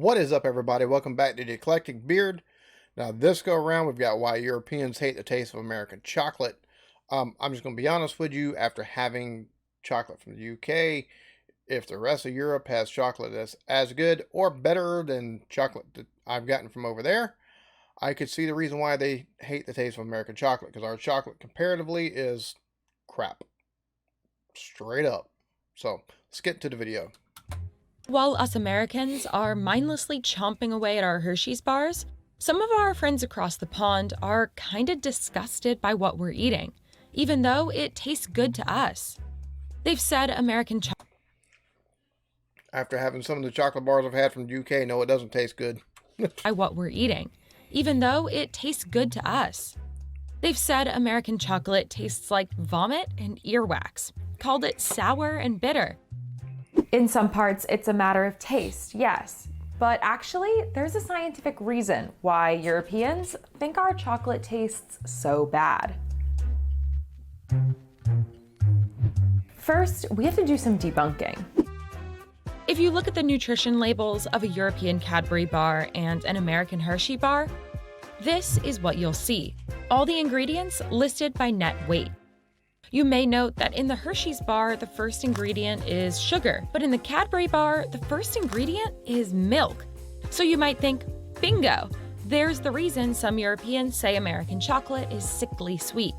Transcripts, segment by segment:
What is up, everybody? Welcome back to the Eclectic Beard. Now, this go around, we've got why Europeans hate the taste of American chocolate. I'm just going to be honest with you. After having chocolate from the UK, if the rest of Europe has chocolate that's as good or better than chocolate that I've gotten from over there, I could see the reason why they hate the taste of American chocolate, because our chocolate comparatively is crap. Straight up. So, let's get to the video. While us Americans are mindlessly chomping away at our Hershey's bars, some of our friends across the pond are kinda disgusted by what we're eating, even though it tastes good to us. They've said American chocolate. After having some of the chocolate bars I've had from the UK, no, it doesn't taste good. By what we're eating, even though it tastes good to us. They've said American chocolate tastes like vomit and earwax, called it sour and bitter. In some parts, it's a matter of taste, yes. But actually, there's a scientific reason why Europeans think our chocolate tastes so bad. First, we have to do some debunking. If you look at the nutrition labels of a European Cadbury bar and an American Hershey bar, this is what you'll see. All the ingredients listed by net weight. You may note that in the Hershey's bar, the first ingredient is sugar, but in the Cadbury bar, the first ingredient is milk. So you might think, bingo, there's the reason some Europeans say American chocolate is sickly sweet.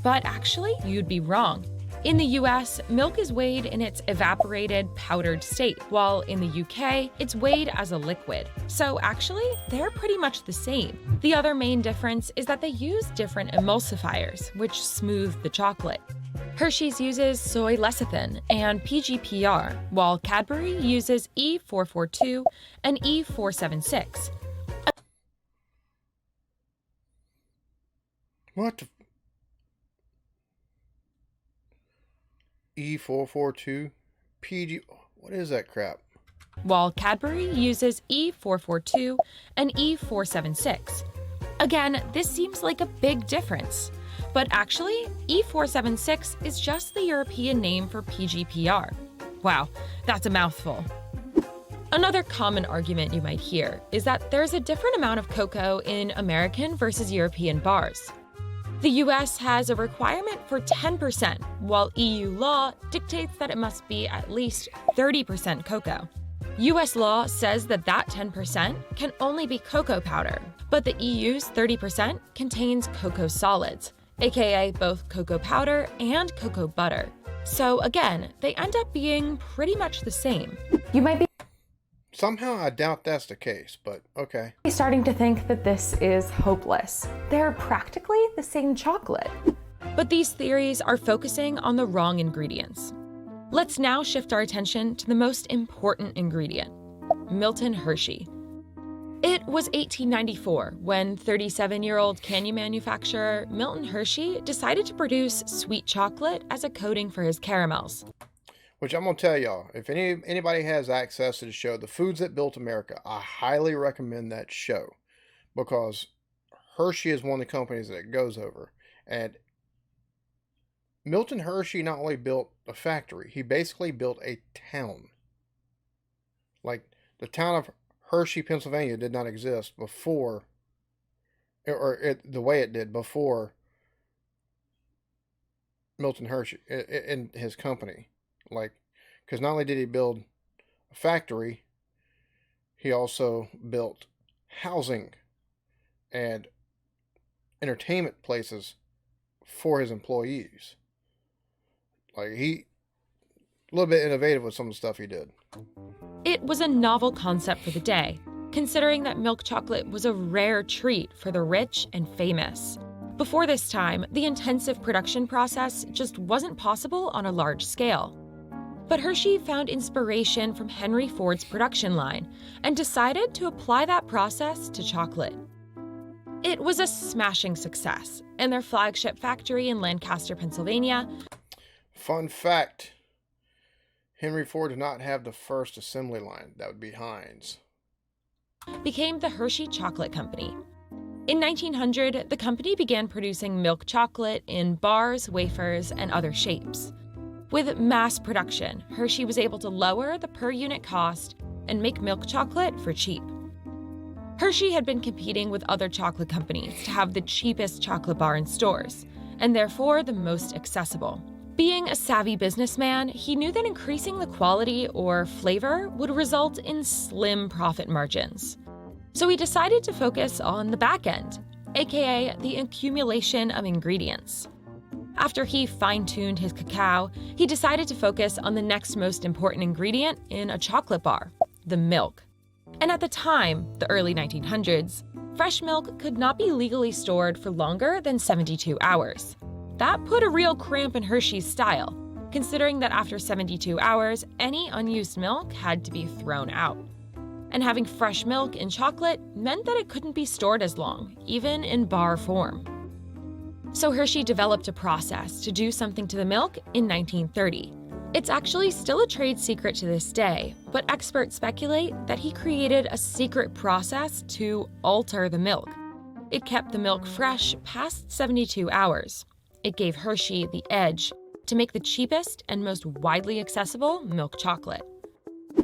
But actually, you'd be wrong. In the US, milk is weighed in its evaporated, powdered state, while in the UK, it's weighed as a liquid. So actually, they're pretty much the same. The other main difference is that they use different emulsifiers, which smooth the chocolate. Hershey's uses soy lecithin and PGPR, while Cadbury uses E442 and E476. What the? E442? PG... What is that crap? While Cadbury uses E442 and E476. Again, this seems like a big difference. But actually, E476 is just the European name for PGPR. Wow, that's a mouthful. Another common argument you might hear is that there's a different amount of cocoa in American versus European bars. The US has a requirement for 10%, while EU law dictates that it must be at least 30% cocoa. US law says that 10% can only be cocoa powder, but the EU's 30% contains cocoa solids, aka both cocoa powder and cocoa butter. So again, they end up being pretty much the same. You might be Somehow I doubt that's the case, but okay. starting to think that this is hopeless. They're practically the same chocolate. But these theories are focusing on the wrong ingredients. Let's now shift our attention to the most important ingredient, Milton Hershey. It was 1894 when 37-year-old candy manufacturer Milton Hershey decided to produce sweet chocolate as a coating for his caramels. Which I'm going to tell y'all, if anybody has access to the show, The Foods That Built America, I highly recommend that show. Because Hershey is one of the companies that it goes over. And Milton Hershey not only built a factory, he basically built a town. Like, the town of Hershey, Pennsylvania did not exist before, the way it did before Milton Hershey in his company. Like, because not only did he build a factory, he also built housing and entertainment places for his employees. Like, a little bit innovative with some of the stuff he did. It was a novel concept for the day, considering that milk chocolate was a rare treat for the rich and famous. Before this time, the intensive production process just wasn't possible on a large scale. But Hershey found inspiration from Henry Ford's production line and decided to apply that process to chocolate. It was a smashing success, and their flagship factory in Lancaster, Pennsylvania. Fun fact, Henry Ford did not have the first assembly line. That would be Heinz. Became the Hershey Chocolate Company. In 1900, the company began producing milk chocolate in bars, wafers, and other shapes. With mass production, Hershey was able to lower the per-unit cost and make milk chocolate for cheap. Hershey had been competing with other chocolate companies to have the cheapest chocolate bar in stores, and therefore the most accessible. Being a savvy businessman, he knew that increasing the quality or flavor would result in slim profit margins. So he decided to focus on the back end, aka the accumulation of ingredients. After he fine-tuned his cacao, he decided to focus on the next most important ingredient in a chocolate bar, the milk. And at the time, the early 1900s, fresh milk could not be legally stored for longer than 72 hours. That put a real cramp in Hershey's style, considering that after 72 hours, any unused milk had to be thrown out. And having fresh milk in chocolate meant that it couldn't be stored as long, even in bar form. So Hershey developed a process to do something to the milk in 1930. It's actually still a trade secret to this day, but experts speculate that he created a secret process to alter the milk. It kept the milk fresh past 72 hours. It gave Hershey the edge to make the cheapest and most widely accessible milk chocolate.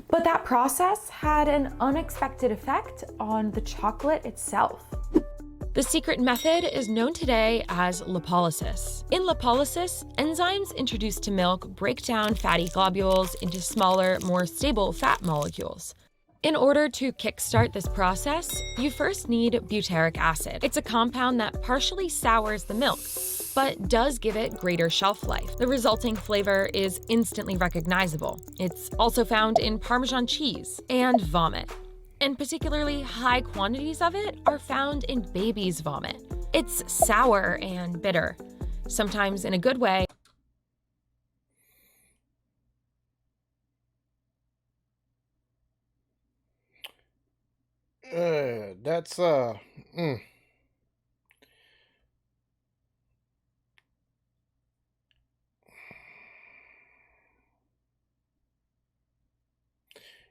But that process had an unexpected effect on the chocolate itself. The secret method is known today as lipolysis. In lipolysis, enzymes introduced to milk break down fatty globules into smaller, more stable fat molecules. In order to kickstart this process, you first need butyric acid. It's a compound that partially sours the milk, but does give it greater shelf life. The resulting flavor is instantly recognizable. It's also found in Parmesan cheese and vomit. And particularly high quantities of it are found in baby's vomit. It's sour and bitter, sometimes in a good way. That's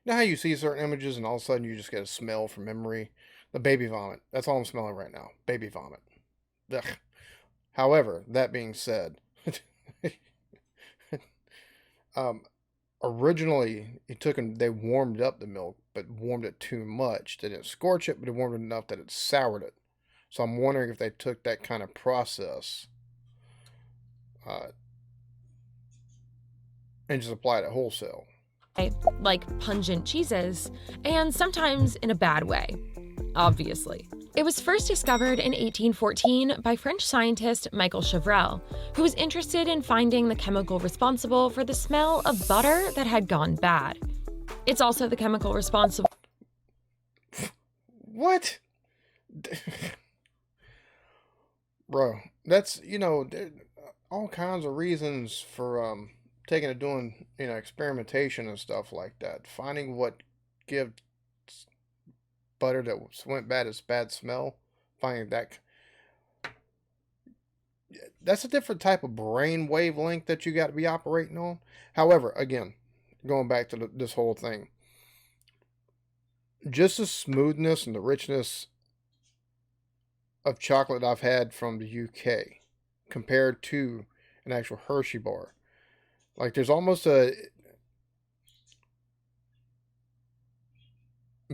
You know how you see certain images and all of a sudden you just get a smell from memory? The baby vomit. That's all I'm smelling right now. Baby vomit. Ugh. However, that being said, originally they warmed up the milk, but warmed it too much. They didn't scorch it, but they warmed it enough that it soured it. So I'm wondering if they took that kind of process and just applied it wholesale. Like pungent cheeses, and sometimes in a bad way, obviously. It was first discovered in 1814 by French scientist Michael Chevrel, who was interested in finding the chemical responsible for the smell of butter that had gone bad. It's also the chemical responsible. What? Bro, that's, all kinds of reasons for taking and doing, experimentation and stuff like that. Finding what gives butter that went bad as bad smell. Finding that's a different type of brain wavelength that you got to be operating on. However, again, going back to this whole thing, just the smoothness and the richness of chocolate I've had from the UK compared to an actual Hershey bar. Like, there's almost a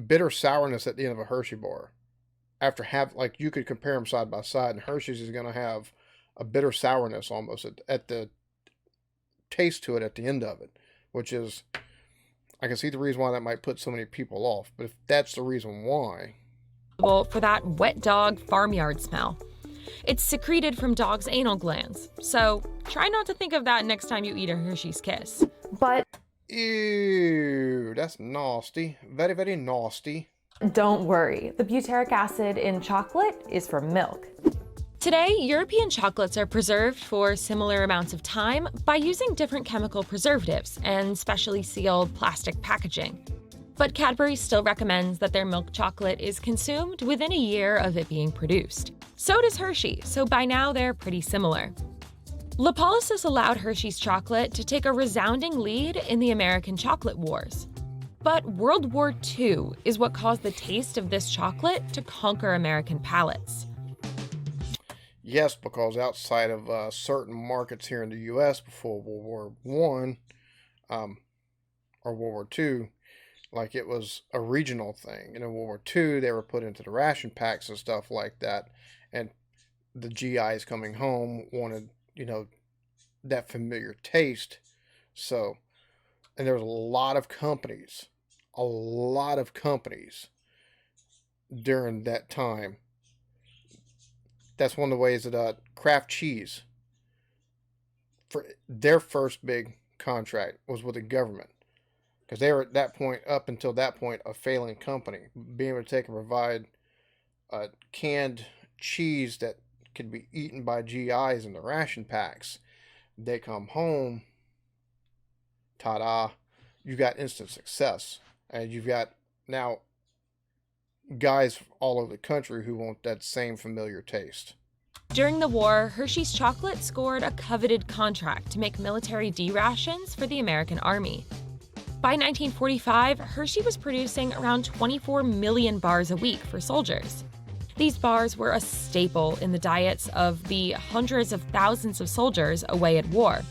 bitter sourness at the end of a Hershey bar. You could compare them side by side, and Hershey's is going to have a bitter sourness almost at the taste to it at the end of it, which is, I can see the reason why that might put so many people off. But if that's the reason why, for that wet dog farmyard smell. It's secreted from dogs' anal glands, so try not to think of that next time you eat a Hershey's Kiss. But ew, that's nasty. Very, very nasty. don't worry, the butyric acid in chocolate is from milk. Today, European chocolates are preserved for similar amounts of time by using different chemical preservatives and specially sealed plastic packaging. But Cadbury still recommends that their milk chocolate is consumed within a year of it being produced. So does Hershey, so by now they're pretty similar. Lipolysis allowed Hershey's chocolate to take a resounding lead in the American chocolate wars. But World War II is what caused the taste of this chocolate to conquer American palates. Yes, because outside of certain markets here in the U.S. before World War I or World War II, like it was a regional thing. And in World War II, they were put into the ration packs and stuff like that. And the GIs coming home wanted, that familiar taste. So, and there was a lot of companies during that time. That's one of the ways that Kraft cheese, for their first big contract, was with the government, because they were at that point, up until that point, a failing company, being able to take and provide canned cheese that could be eaten by GIs in the ration packs. They come home, ta-da, you got instant success, and you've got now guys all over the country who want that same familiar taste. During the war, Hershey's chocolate scored a coveted contract to make military D rations for the American Army. By 1945, Hershey was producing around 24 million bars a week for soldiers. These bars were a staple in the diets of the hundreds of thousands of soldiers away at war.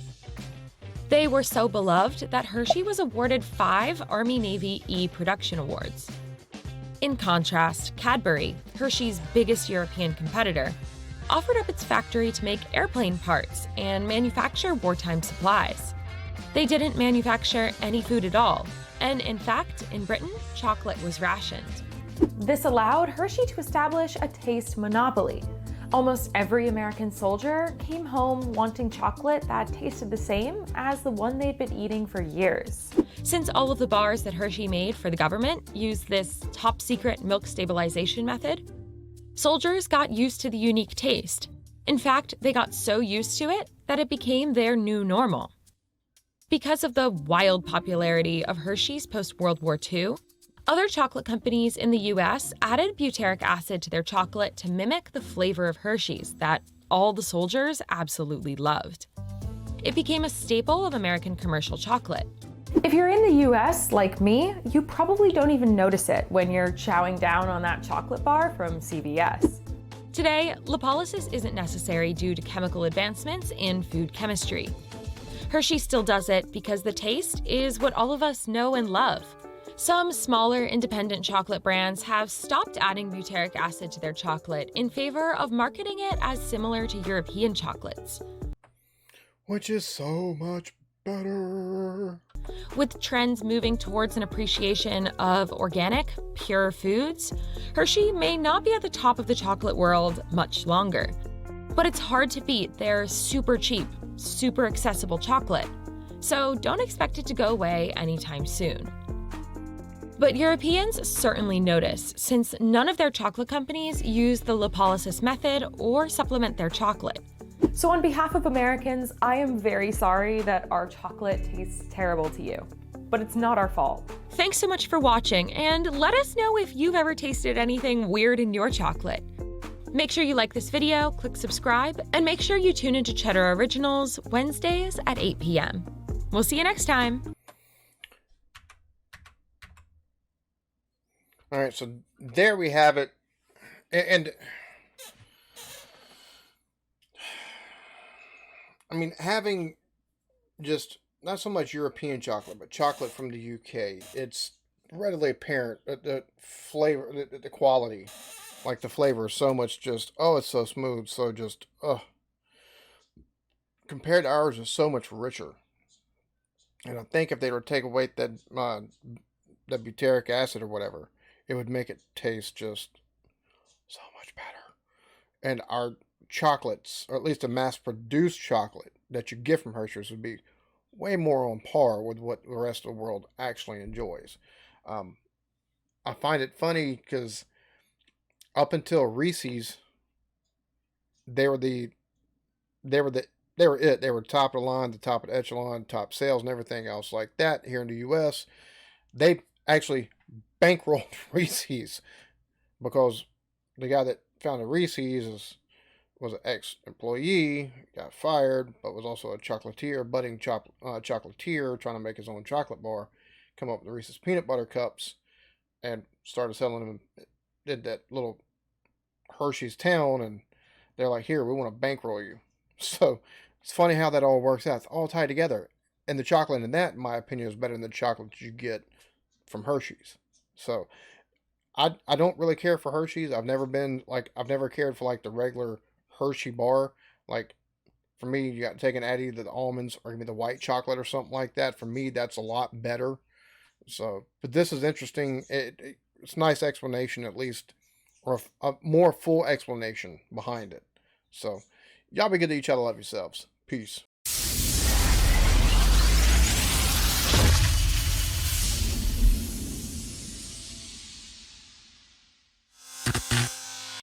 They were so beloved that Hershey was awarded 5 Army-Navy E-Production Awards. In contrast, Cadbury, Hershey's biggest European competitor, offered up its factory to make airplane parts and manufacture wartime supplies. They didn't manufacture any food at all, and in fact, in Britain, chocolate was rationed. This allowed Hershey to establish a taste monopoly. Almost every American soldier came home wanting chocolate that tasted the same as the one they'd been eating for years. Since all of the bars that Hershey made for the government used this top-secret milk stabilization method, soldiers got used to the unique taste. In fact, they got so used to it that it became their new normal. Because of the wild popularity of Hershey's post-World War II, other chocolate companies in the US added butyric acid to their chocolate to mimic the flavor of Hershey's that all the soldiers absolutely loved. It became a staple of American commercial chocolate. If you're in the US, like me, you probably don't even notice it when you're chowing down on that chocolate bar from CVS. Today, lipolysis isn't necessary due to chemical advancements in food chemistry. Hershey still does it because the taste is what all of us know and love. Some smaller independent chocolate brands have stopped adding butyric acid to their chocolate in favor of marketing it as similar to European chocolates, which is so much better. With trends moving towards an appreciation of organic, pure foods, Hershey may not be at the top of the chocolate world much longer. But it's hard to beat their super cheap, super accessible chocolate, so don't expect it to go away anytime soon. But Europeans certainly notice, since none of their chocolate companies use the lipolysis method or supplement their chocolate. So on behalf of Americans, I am very sorry that our chocolate tastes terrible to you. But it's not our fault. Thanks so much for watching, and let us know if you've ever tasted anything weird in your chocolate. Make sure you like this video, click subscribe, and make sure you tune into Cheddar Originals Wednesdays at 8 p.m. We'll see you next time. All right, so there we have it. And I mean, having just not so much European chocolate, but chocolate from the UK, it's readily apparent that the flavor, the quality, like the flavor is so much just, oh, it's so smooth, so just, compared to ours, it's so much richer. And I think if they were to take away that butyric acid or whatever, it would make it taste just so much better. And our chocolates, or at least a mass-produced chocolate that you get from Hershey's, would be way more on par with what the rest of the world actually enjoys. I find it funny because up until Reese's, they were it. They were top of the line, the top of the echelon, top sales, and everything else like that here in the U.S. They actually bankrolled Reese's because the guy that founded Reese's was an ex-employee, got fired, but was also a chocolatier, budding chocolatier, trying to make his own chocolate bar, come up with the Reese's peanut butter cups, and started selling them. Did that little Hershey's town, and they're like, here, we want to bankroll you. So it's funny how that all works out. It's all tied together. And the chocolate in that, in my opinion, is better than the chocolate you get from Hershey's. So I don't really care for Hershey's. I've never been like I've never cared for like the regular Hershey bar. Like for me, you got to take an out either the almonds or maybe the white chocolate or something like that. For me, that's a lot better. So, but this is interesting. It's a nice explanation at least, or a more full explanation behind it. So, y'all be good to each other. Love yourselves. Peace.